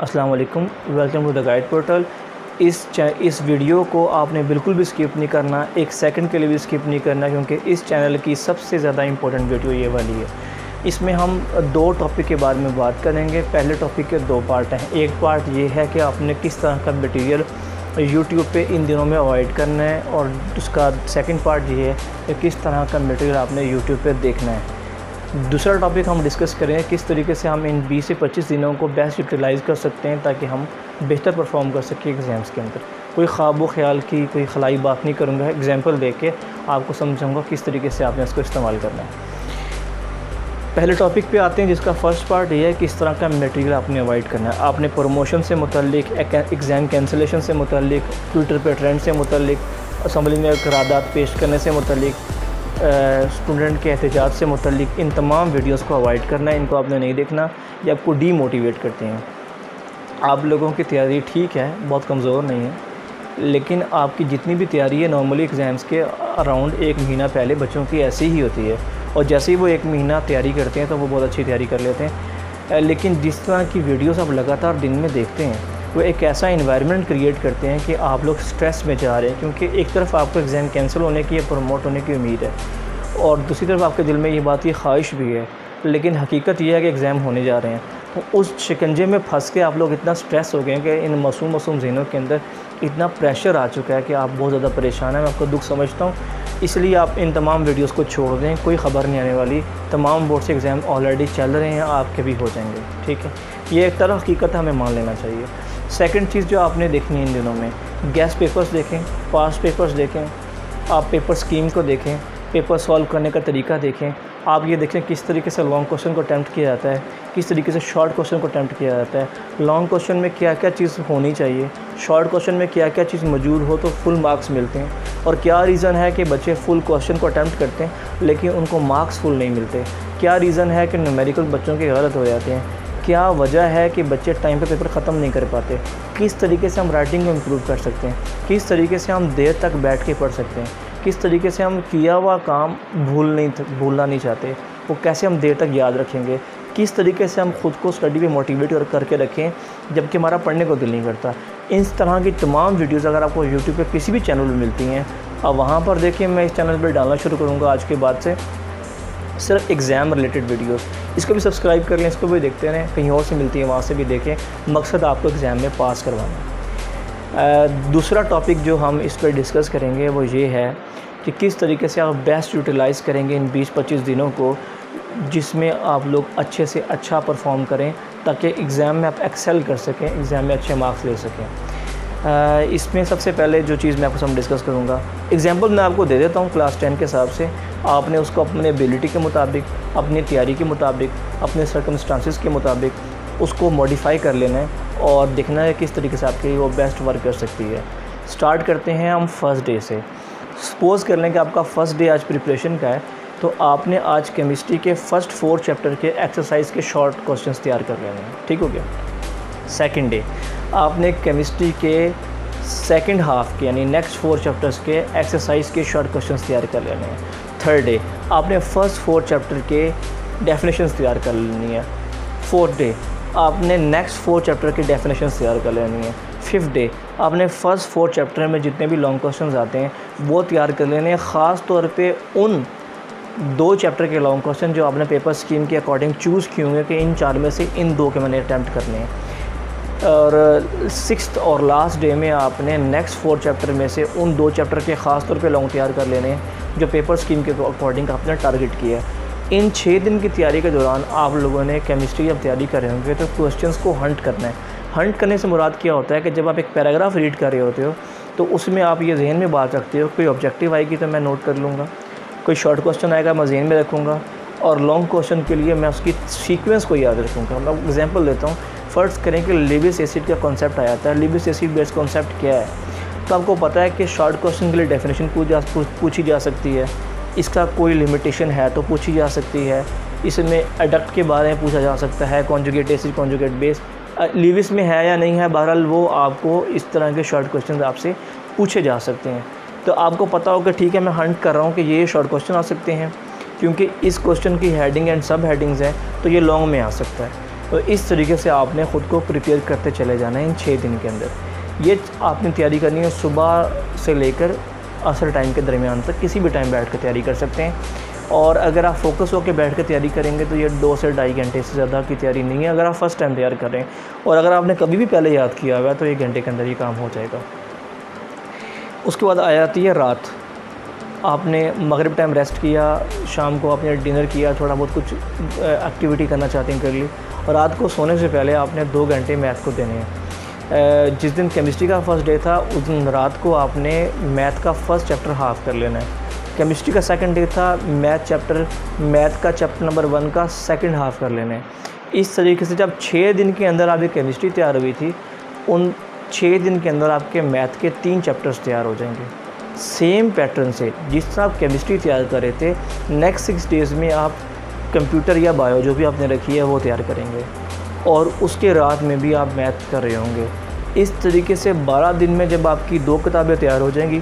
अस्सलाम वालेकुम, welcome to the guide portal. इस वीडियो को आपने बिल्कुल भी स्किप नहीं करना, एक सेकंड के लिए भी स्किप नहीं करना, क्योंकि इस चैनल की सबसे ज़्यादा इंपॉर्टेंट वीडियो ये वाली है। इसमें हम दो टॉपिक के बारे में बात करेंगे। पहले टॉपिक के दो पार्ट हैं। एक पार्ट ये है कि आपने किस तरह का मटेरियल यूट्यूब पे इन दिनों में अवॉइड करना है, और उसका सेकंड पार्ट ये है कि किस तरह का मटेरियल आपने यूट्यूब पे देखना है। दूसरा टॉपिक हम डिस्कस करें किस तरीके से हम इन 20 से 25 दिनों को बेस्ट यूटिलाइज़ कर सकते हैं ताकि हम बेहतर परफॉर्म कर सकें एग्ज़ाम्स के अंदर। कोई ख्वाब व ख्याल की कोई खलाई बात नहीं करूँगा, एग्जांपल देके आपको समझाऊँगा किस तरीके से आपने इसको इस्तेमाल करना है। पहले टॉपिक पे आते हैं, जिसका फ़र्स्ट पार्ट ये है किस तरह का मटेरियल आपने अवॉइड करना है। आपने प्रमोशन से मुतल्लिक, एग्ज़ाम कैंसिलेशन से मुतल्लिक, ट्विटर पे ट्रेंड से मुतल्लिक, असम्बली में करारदाद पेश करने से मुतल्लिक, स्टूडेंट के एहतजाज से मुतल्लिक इन तमाम वीडियोस को अवॉइड करना है। इनको आपने नहीं देखना, ये आपको डीमोटिवेट करते हैं। आप लोगों की तैयारी ठीक है, बहुत कमज़ोर नहीं है, लेकिन आपकी जितनी भी तैयारी है नॉर्मली एग्ज़ाम्स के अराउंड एक महीना पहले बच्चों की ऐसी ही होती है, और जैसे ही वो एक महीना तैयारी करते हैं तो वो बहुत अच्छी तैयारी कर लेते हैं। लेकिन जिस तरह की वीडियोस आप लगातार दिन में देखते हैं, वो एक ऐसा इन्वायरमेंट क्रिएट करते हैं कि आप लोग स्ट्रेस में जा रहे हैं, क्योंकि एक तरफ आपको एग्ज़ाम कैंसिल होने की या प्रमोट होने की उम्मीद है, और दूसरी तरफ आपके दिल में ये बात की ख्वाहिश भी है, लेकिन हकीकत ये है कि एग्ज़ाम होने जा रहे हैं। तो उस शिकंजे में फंस के आप लोग इतना स्ट्रेस हो गए हैं कि इन मासूम ज़हनों के अंदर इतना प्रेशर आ चुका है कि आप बहुत ज़्यादा परेशान हैं। मैं आपको दुख समझता हूँ, इसलिए आप इन तमाम वीडियोस को छोड़ दें, कोई ख़बर नहीं आने वाली। तमाम बोर्ड से एग्ज़ाम ऑलरेडी चल रहे हैं, आपके भी हो जाएंगे, ठीक है। ये एक तरह हकीकत हमें मान लेना चाहिए। सेकंड चीज़ जो आपने देखनी है इन दिनों में, गेस्ट पेपर्स देखें, पास्ट पेपर्स देखें, आप पेपर स्कीम को देखें, पेपर सॉल्व करने का तरीका देखें। आप ये देखें किस तरीके से लॉन्ग क्वेश्चन को अटैम्प्ट किया जाता है, किस तरीके से शॉर्ट क्वेश्चन को अटैम्प्ट किया जाता है। लॉन्ग क्वेश्चन में क्या क्या चीज़ होनी चाहिए, शॉर्ट क्वेश्चन में क्या क्या चीज़ मौजूद हो तो फुल मार्क्स मिलते हैं, और क्या रीज़न है कि बच्चे फुल क्वेश्चन को अटैम्प्ट करते हैं लेकिन उनको मार्क्स फुल नहीं मिलते। क्या रीज़न है कि न्यूमेरिकल बच्चों के गलत हो जाते हैं। क्या वजह है कि बच्चे टाइम पे पेपर ख़त्म नहीं कर पाते। किस तरीके से हम राइटिंग को इम्प्रूव कर सकते हैं, किस तरीके से हम देर तक बैठ के पढ़ सकते हैं, किस तरीके से हम किया हुआ काम भूलना नहीं चाहते, वो कैसे हम देर तक याद रखेंगे, किस तरीके से हम ख़ुद को स्टडी पे मोटिवेट करके रखें जबकि हमारा पढ़ने को दिल नहीं करता। इस तरह की तमाम वीडियोज़ अगर आपको यूट्यूब पे किसी भी चैनल में मिलती हैं, अब वहाँ पर देखिए, मैं इस चैनल पर डालना शुरू करूँगा आज के बाद से सिर्फ एग्ज़ाम रिलेटेड वीडियोस। इसको भी सब्सक्राइब कर लें, इसको भी देखते रहें, कहीं और से मिलती है वहाँ से भी देखें, मकसद आपको एग्ज़ाम में पास करवाना। दूसरा टॉपिक जो हम इस पर डिस्कस करेंगे वो ये है कि किस तरीके से आप बेस्ट यूटिलाइज़ करेंगे इन 20-25 दिनों को, जिसमें आप लोग अच्छे से अच्छा परफॉर्म करें ताकि एग्ज़ाम में आप एक्सेल कर सकें, एग्ज़ाम में अच्छे मार्क्स ले सकें। इसमें सबसे पहले जो चीज़ मैं आपको सब डिस्कस करूँगा, एग्जांपल मैं आपको दे देता हूँ क्लास 10 के हिसाब से। आपने उसको अपने एबिलिटी के मुताबिक, अपनी तैयारी के मुताबिक, अपने सर्कमस्टांसिस के मुताबिक उसको मॉडिफाई कर लेना है और देखना है किस तरीके से आपके वो बेस्ट वर्क कर सकती है। स्टार्ट करते हैं हम फर्स्ट डे से। सपोज़ कर लें कि आपका फ़र्स्ट डे आज प्रिपरेशन का है, तो आपने आज केमिस्ट्री के फ़र्स्ट 4 चैप्टर के एक्सरसाइज के शॉर्ट क्वेश्चंस तैयार कर लेने हैं, ठीक हो गया। सेकंड डे आपने केमिस्ट्री के सेकंड हाफ़ के यानी नेक्स्ट 4 चैप्टर्स के एक्सरसाइज के शॉर्ट क्वेश्चंस तैयार कर लेने हैं। थर्ड डे आपने फ़र्स्ट 4 चैप्टर के डेफिनेशंस तैयार कर लेनी है। फोर्थ डे आपने नेक्स्ट 4 चैप्टर के डेफिनेशंस तैयार कर लेनी है। फिफ्थ डे आपने फ़र्स्ट 4 चैप्टर में जितने भी लॉन्ग क्वेश्चंस आते हैं वो तैयार कर लेने हैं, ख़ास तौर पे उन 2 चैप्टर के लॉन्ग क्वेश्चन जो आपने पेपर स्कीम के अकॉर्डिंग चूज़ किए होंगे कि इन 4 में से इन 2 के मैंने अटैम्प्ट करने हैं। और सिक्स्थ और लास्ट डे में आपने नेक्स्ट 4 चैप्टर में से उन 2 चैप्टर के ख़ास तौर पे लॉन्ग तैयार कर लेने हैं जो पेपर स्कीम के अकॉर्डिंग आपने टारगेट किया है। इन 6 दिन की तैयारी के दौरान आप लोगों ने केमिस्ट्री की जब तैयारी कर रहे होंगे तो क्वेश्चंस को हंट करना है। हंट करने से मुराद क्या होता है कि जब आप एक पैराग्राफ रीड कर रहे होते हो तो उसमें आप ये जहन में बात रखते हो, कोई ऑब्जेक्टिव आएगी तो मैं नोट कर लूँगा, कोई शॉर्ट क्वेश्चन आएगा मैं जहन में रखूँगा, और लॉन्ग क्वेश्चन के लिए मैं उसकी सीक्वेंस को याद रखूँगा। मैं एग्जांपल देता हूँ, फ़र्ज़ करें कि लिविस एसिड का कॉन्सेप्ट आया था। लिविस एसिड बेस्ड कॉन्सेप्ट क्या है, तो आपको पता है कि शॉर्ट क्वेश्चन के लिए डेफिनेशन पूछी जा सकती है, इसका कोई लिमिटेशन है तो पूछी जा सकती है, इसमें एडक्ट के बारे में पूछा जा सकता है, conjugate acid, conjugate base Lewis में है या नहीं है, बहरहाल वो आपको इस तरह के शॉर्ट क्वेश्चन आपसे पूछे जा सकते हैं। तो आपको पता होगा ठीक है मैं हंट कर रहा हूँ कि ये शॉर्ट क्वेश्चन आ सकते हैं, क्योंकि इस क्वेश्चन की हेडिंग एंड सब हेडिंग्स हैं तो ये लॉन्ग में आ सकता है। तो इस तरीके से आपने ख़ुद को प्रिपेयर करते चले जाना है इन 6 दिन के अंदर। ये आपने तैयारी करनी है सुबह से लेकर असर टाइम के दरमियान तक, किसी भी टाइम बैठ कर तैयारी कर सकते हैं। और अगर आप फोकस होकर बैठ कर तैयारी करेंगे तो ये 2 से ढाई घंटे से ज़्यादा की तैयारी नहीं है, अगर आप फर्स्ट टाइम तैयार कर रहे हैं। और अगर आपने कभी भी पहले याद किया हुआ है तो 1 घंटे के अंदर ये काम हो जाएगा। उसके बाद आ जाती है रात। आपने मगरिब टाइम रेस्ट किया, शाम को आपने डिनर किया, थोड़ा बहुत कुछ एक्टिविटी करना चाहते हैं कर ली, और रात को सोने से पहले आपने 2 घंटे मैथ को देने हैं। जिस दिन केमिस्ट्री का फ़र्स्ट डे था उस दिन रात को आपने मैथ का फ़र्स्ट चैप्टर हाफ़ कर लेना है। केमिस्ट्री का सेकंड डे था, मैथ का चैप्टर नंबर 1 का सेकंड हाफ़ कर लेना है। इस तरीके से जब 6 दिन के अंदर आपकी केमिस्ट्री तैयार हुई थी, उन 6 दिन के अंदर आपके मैथ के 3 चैप्टर्स तैयार हो जाएंगे। सेम पैटर्न से जिस तरह आप केमिस्ट्री तैयार कर रहे थे, नेक्स्ट 6 डेज़ में आप कंप्यूटर या बायो जो भी आपने रखी है वो तैयार करेंगे, और उसके रात में भी आप मैथ कर रहे होंगे। इस तरीके से 12 दिन में जब आपकी 2 किताबें तैयार हो जाएंगी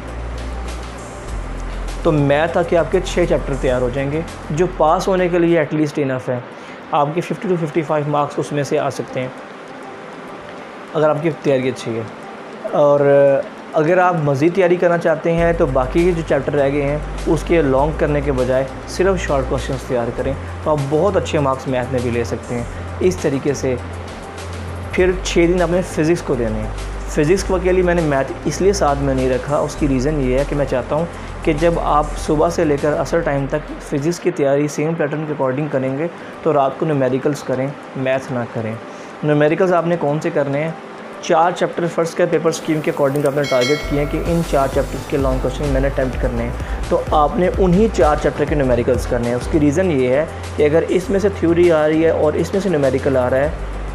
तो मैथ आके आपके 6 चैप्टर तैयार हो जाएंगे, जो पास होने के लिए एटलीस्ट इनफ है। आपके 50 to 55 मार्क्स उसमें से आ सकते हैं अगर आपकी तैयारी अच्छी है। और अगर आप मज़ीद तैयारी करना चाहते हैं तो बाकी के जो चैप्टर रह गए हैं उसके लॉन्ग करने के बजाय सिर्फ शॉर्ट क्वेश्चंस तैयार करें, तो आप बहुत अच्छे मार्क्स मैथ में भी ले सकते हैं। इस तरीके से फिर 6 दिन आपने फ़िज़िक्स को देने हैं। फ़िज़िक्स के लिए मैंने मैथ इसलिए साथ में नहीं रखा, उसकी रीज़न ये है कि मैं चाहता हूँ कि जब आप सुबह से लेकर असर टाइम तक फ़िज़िक्स की तैयारी सेम पैटर्न के अकॉर्डिंग करेंगे तो रात को न्यूमेरिकल्स करें, मैथ ना करें। न्यूमेरिकल्स आपने कौन से करने हैं? 4 चैप्टर फर्स्ट के पेपर स्कीम के अकॉर्डिंग आपने टारगेट किए हैं कि इन 4 चैप्टर्स के लॉन्ग क्वेश्चन मैंने अटैम्प्ट करने हैं, तो आपने उन्हीं 4 चैप्टर के न्यूमेरिकल्स करने हैं। उसकी रीज़न ये है कि अगर इसमें से थ्योरी आ रही है और इसमें से न्यूमेरिकल आ रहा है,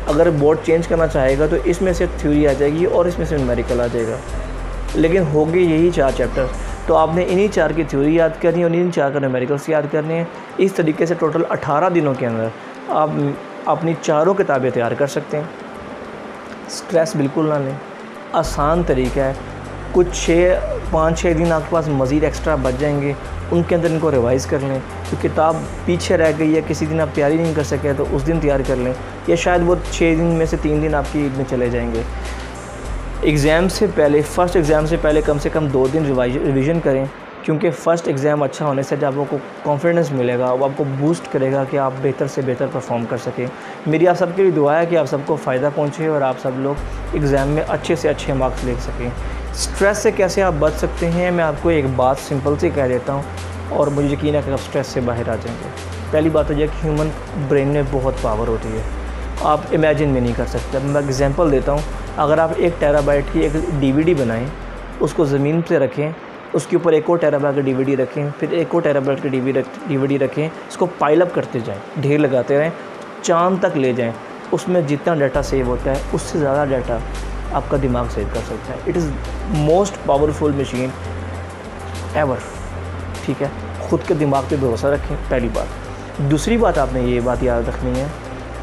अगर बोर्ड चेंज करना चाहेगा तो इसमें से थ्योरी आ जाएगी और इसमें से न्यूमेरिकल आ जाएगा, लेकिन होंगे यही 4 चैप्टर। तो आपने इन्हीं 4 की थ्योरी याद करनी है और इन्हीं 4 का न्यूमेरिकल्स याद करने हैं। इस तरीके से टोटल 18 दिनों के अंदर आप अपनी चारों किताबें तैयार कर सकते हैं। स्ट्रेस बिल्कुल ना लें, आसान तरीका है। कुछ 5-6 दिन आपके पास मज़ीद एक्स्ट्रा बच जाएंगे, उनके अंदर इनको रिवाइज़ कर लें। तो किताब पीछे रह गई है, किसी दिन आप तैयारी नहीं कर सके तो उस दिन तैयार कर लें, या शायद वो 6 दिन में से 3 दिन आपकी ईद में चले जाएंगे। एग्ज़ाम से पहले, फ़र्स्ट एग्ज़ाम से पहले कम से कम 2 दिन रिवीजन करें, क्योंकि फ़र्स्ट एग्ज़ाम अच्छा होने से जब आपको कॉन्फिडेंस मिलेगा वो आपको बूस्ट करेगा कि आप बेहतर से बेहतर परफॉर्म कर सकें। मेरी आप सबके लिए दुआ है कि आप सबको फ़ायदा पहुँचे और आप सब लोग एग्ज़ाम में अच्छे से अच्छे मार्क्स ले सकें। स्ट्रेस से कैसे आप बच सकते हैं, मैं आपको एक बात सिंपल सी कह देता हूँ और मुझे यकीन है कि आप स्ट्रेस से बाहर आ जाएंगे। पहली बात तो यह कि ह्यूमन ब्रेन में बहुत पावर होती है, आप इमेजिन भी नहीं कर सकते। मैं एग्जांपल देता हूँ, अगर आप 1 टेराबाइट की एक DVD बनाएं, उसको ज़मीन पे रखें, उसके ऊपर 1 और टेराबाइट की DVD रखें, फिर 1 और टेराबाइट की DVD रखें, इसको पाइल अप करते जाएं, ढेर लगाते रहें, चाँद तक ले जाएं, उसमें जितना डाटा सेव होता है उससे ज़्यादा डाटा आपका दिमाग सेव कर सकता है। It is most powerful machine ever. ठीक है, ख़ुद के दिमाग पे भरोसा रखें, पहली बात। दूसरी बात आपने ये बात याद रखनी है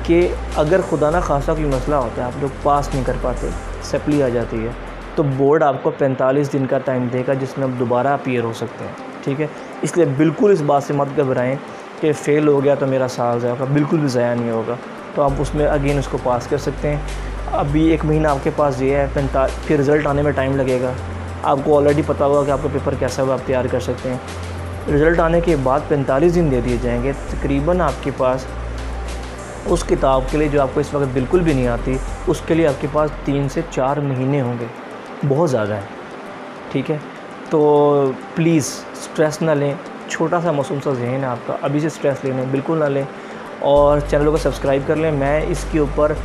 कि अगर खुदा ना खासा कोई मसला होता है, आप लोग पास नहीं कर पाते, सप्ली आ जाती है, तो बोर्ड आपको 45 दिन का टाइम देगा जिसमें आप दोबारा अपीयर हो सकते हैं। ठीक है, इसलिए बिल्कुल इस बात से मत घबराएं कि फ़ेल हो गया तो मेरा साल ज़ाया होगा, बिल्कुल भी ज़ाया नहीं होगा। तो आप उसमें अगेन उसको पास कर सकते हैं। अभी 1 महीना आपके पास ये है, फिर रिज़ल्ट आने में टाइम लगेगा। आपको ऑलरेडी पता होगा कि आपका पेपर कैसा हुआ, आप तैयार कर सकते हैं। रिज़ल्ट आने के बाद 45 दिन दे दिए जाएंगे, तकरीबन आपके पास उस किताब के लिए जो आपको इस वक्त बिल्कुल भी नहीं आती, उसके लिए आपके पास 3 से 4 महीने होंगे, बहुत ज़्यादा है। ठीक है, तो प्लीज़ स्ट्रेस ना लें, छोटा सा मासूम सा जहन है आपका, अभी से स्ट्रेस लेने बिल्कुल ना लें, और चैनल को सब्सक्राइब कर लें। मैं इसके ऊपर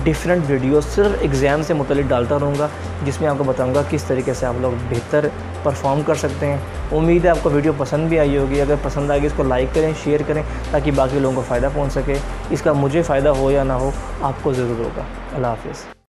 डिफरेंट वीडियो सिर्फ एग्ज़ाम से मुतल्लिक़ डालता रहूँगा, जिसमें आपको बताऊँगा किस तरीके से आप लोग बेहतर परफॉर्म कर सकते हैं। उम्मीद है आपको वीडियो पसंद भी आई होगी। अगर पसंद आएगी इसको लाइक करें, शेयर करें, ताकि बाकी लोगों को फ़ायदा पहुँच सके। इसका मुझे फ़ायदा हो या ना हो, आपको ज़रूर होगा। अल्लाह हाफ़िज़।